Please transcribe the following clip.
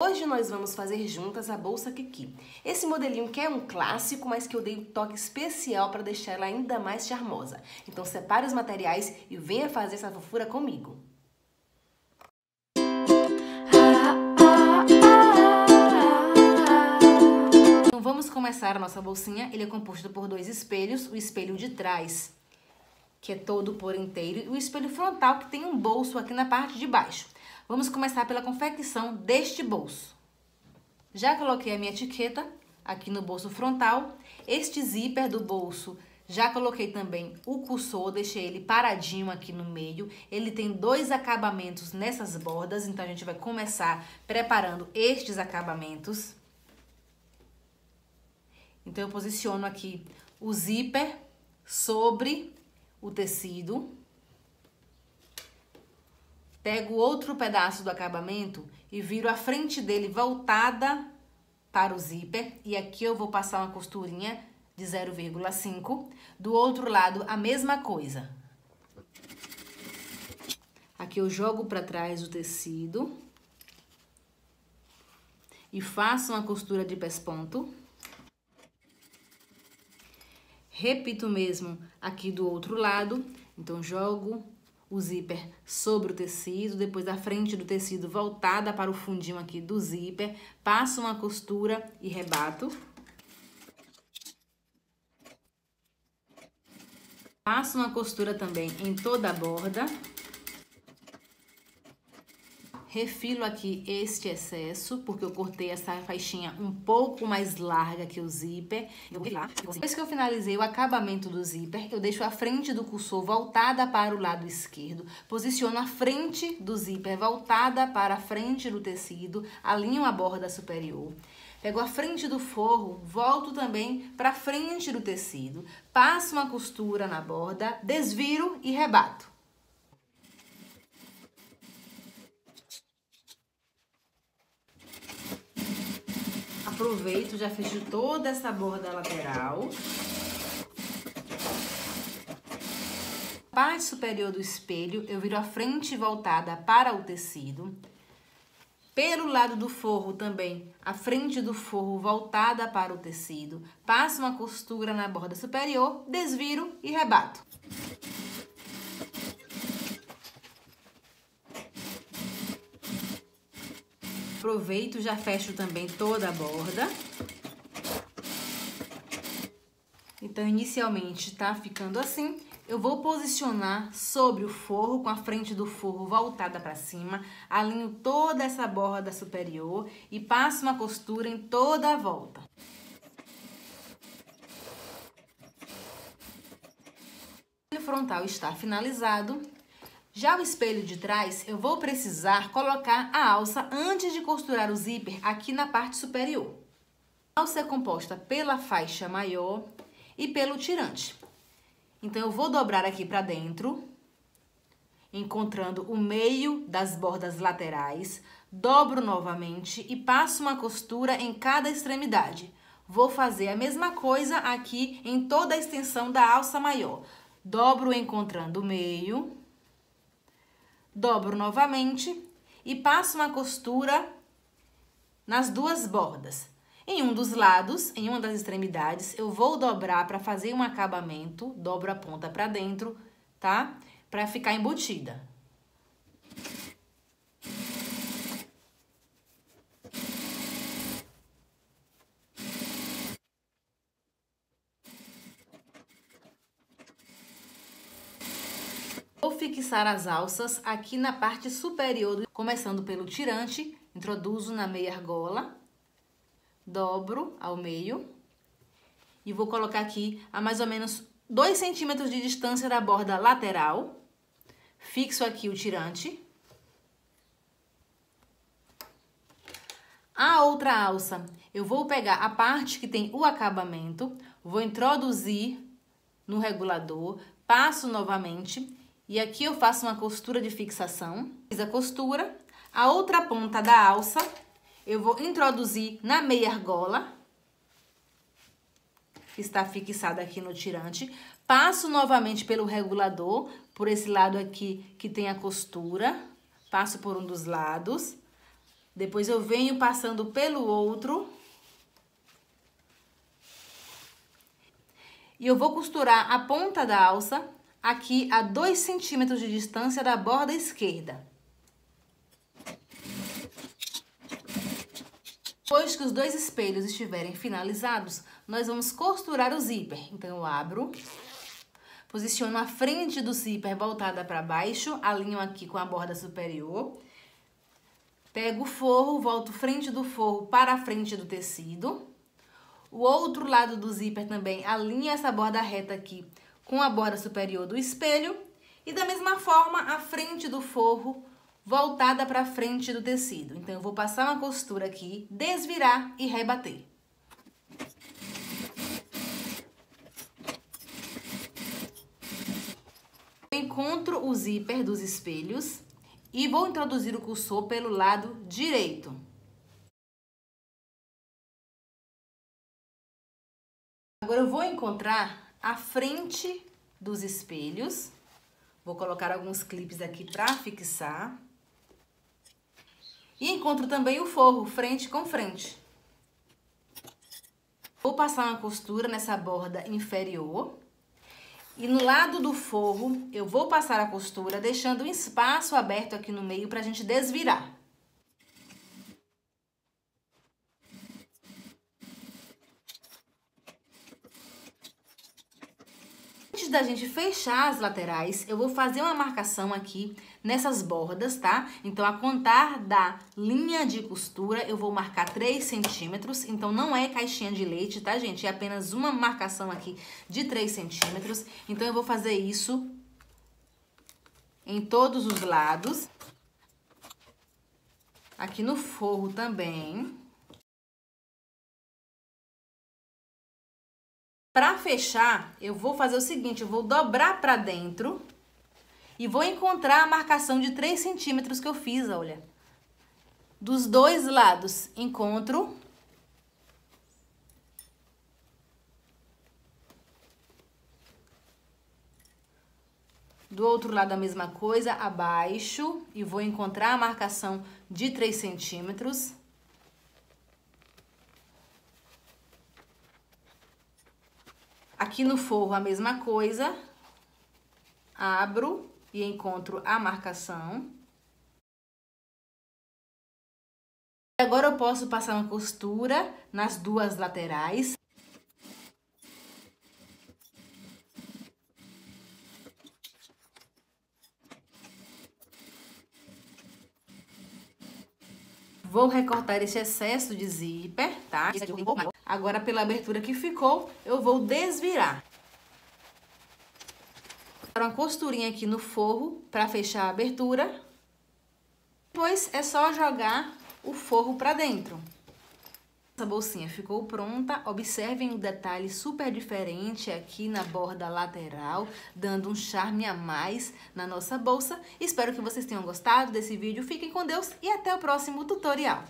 Hoje nós vamos fazer juntas a bolsa Kiki. Esse modelinho que é um clássico, mas que eu dei um toque especial para deixar ela ainda mais charmosa. Então separe os materiais e venha fazer essa fofura comigo. Então vamos começar a nossa bolsinha. Ele é composto por dois espelhos, o espelho de trás, que é todo por inteiro, e o espelho frontal, que tem um bolso aqui na parte de baixo. Vamos começar pela confecção deste bolso. Já coloquei a minha etiqueta aqui no bolso frontal. Este zíper do bolso, já coloquei também o cursor, deixei ele paradinho aqui no meio. Ele tem dois acabamentos nessas bordas, então a gente vai começar preparando estes acabamentos. Então eu posiciono aqui o zíper sobre o tecido. Pego outro pedaço do acabamento e viro a frente dele voltada para o zíper. E aqui eu vou passar uma costurinha de 0,5. Do outro lado, a mesma coisa. Aqui eu jogo para trás o tecido. E faço uma costura de pesponto. Repito mesmo aqui do outro lado. Então, jogo o zíper sobre o tecido, depois a frente do tecido voltada para o fundinho aqui do zíper, passo uma costura e rebato. Passo uma costura também em toda a borda. Refilo aqui este excesso, porque eu cortei essa faixinha um pouco mais larga que o zíper. Depois que eu finalizei o acabamento do zíper, eu deixo a frente do cursor voltada para o lado esquerdo. Posiciono a frente do zíper voltada para a frente do tecido, alinho a borda superior. Pego a frente do forro, volto também para a frente do tecido. Passo uma costura na borda, desviro e rebato. Aproveito, já fecho toda essa borda lateral. Parte superior do espelho, eu viro a frente voltada para o tecido. Pelo lado do forro também, a frente do forro voltada para o tecido. Passo uma costura na borda superior, desviro e rebato. Aproveito, já fecho também toda a borda. Então, inicialmente tá ficando assim. Eu vou posicionar sobre o forro, com a frente do forro voltada para cima. Alinho toda essa borda superior e passo uma costura em toda a volta. O espelho frontal está finalizado. Já o espelho de trás, eu vou precisar colocar a alça antes de costurar o zíper aqui na parte superior. A alça é composta pela faixa maior e pelo tirante. Então, eu vou dobrar aqui para dentro, encontrando o meio das bordas laterais, dobro novamente e passo uma costura em cada extremidade. Vou fazer a mesma coisa aqui em toda a extensão da alça maior. Dobro encontrando o meio, dobro novamente e passo uma costura nas duas bordas. Em um dos lados, em uma das extremidades, eu vou dobrar para fazer um acabamento, dobro a ponta para dentro, tá? Para ficar embutida. Vou fixar as alças aqui na parte superior, começando pelo tirante, introduzo na meia argola, dobro ao meio e vou colocar aqui a mais ou menos 2 centímetros de distância da borda lateral. Fixo aqui o tirante. A outra alça, eu vou pegar a parte que tem o acabamento, vou introduzir no regulador, passo novamente e aqui eu faço uma costura de fixação. Fiz a costura, a outra ponta da alça eu vou introduzir na meia argola, que está fixada aqui no tirante. Passo novamente pelo regulador, por esse lado aqui que tem a costura. Passo por um dos lados. Depois eu venho passando pelo outro. E eu vou costurar a ponta da alça aqui a 2 centímetros de distância da borda esquerda. Depois que os 2 espelhos estiverem finalizados, nós vamos costurar o zíper. Então, eu abro, posiciono a frente do zíper voltada para baixo, alinho aqui com a borda superior. Pego o forro, volto frente do forro para a frente do tecido. O outro lado do zíper também alinha essa borda reta aqui com a borda superior do espelho. E da mesma forma, a frente do forro voltada para frente do tecido. Então, eu vou passar uma costura aqui, desvirar e rebater. Eu encontro o zíper dos espelhos e vou introduzir o cursor pelo lado direito. Agora, eu vou encontrar a frente dos espelhos. Vou colocar alguns clipes aqui para fixar. E encontro também o forro, frente com frente. Vou passar uma costura nessa borda inferior. E no lado do forro, eu vou passar a costura, deixando um espaço aberto aqui no meio para a gente desvirar. Antes da gente fechar as laterais, eu vou fazer uma marcação aqui nessas bordas, tá? Então, a contar da linha de costura, eu vou marcar 3 centímetros. Então, não é caixinha de leite, tá, gente? É apenas uma marcação aqui de 3 centímetros. Então, eu vou fazer isso em todos os lados. Aqui no forro também. Para fechar, eu vou fazer o seguinte, eu vou dobrar para dentro e vou encontrar a marcação de 3 centímetros que eu fiz, olha. Dos 2 lados, encontro. Do outro lado, a mesma coisa, abaixo, e vou encontrar a marcação de 3 centímetros. Aqui no forro, a mesma coisa. Abro e encontro a marcação. Agora, eu posso passar uma costura nas 2 laterais. Vou recortar esse excesso de zíper, tá? Agora, pela abertura que ficou, eu vou desvirar. Uma costurinha aqui no forro para fechar a abertura. Depois, é só jogar o forro para dentro. Essa bolsinha ficou pronta. Observem o detalhe super diferente aqui na borda lateral, dando um charme a mais na nossa bolsa. Espero que vocês tenham gostado desse vídeo. Fiquem com Deus e até o próximo tutorial.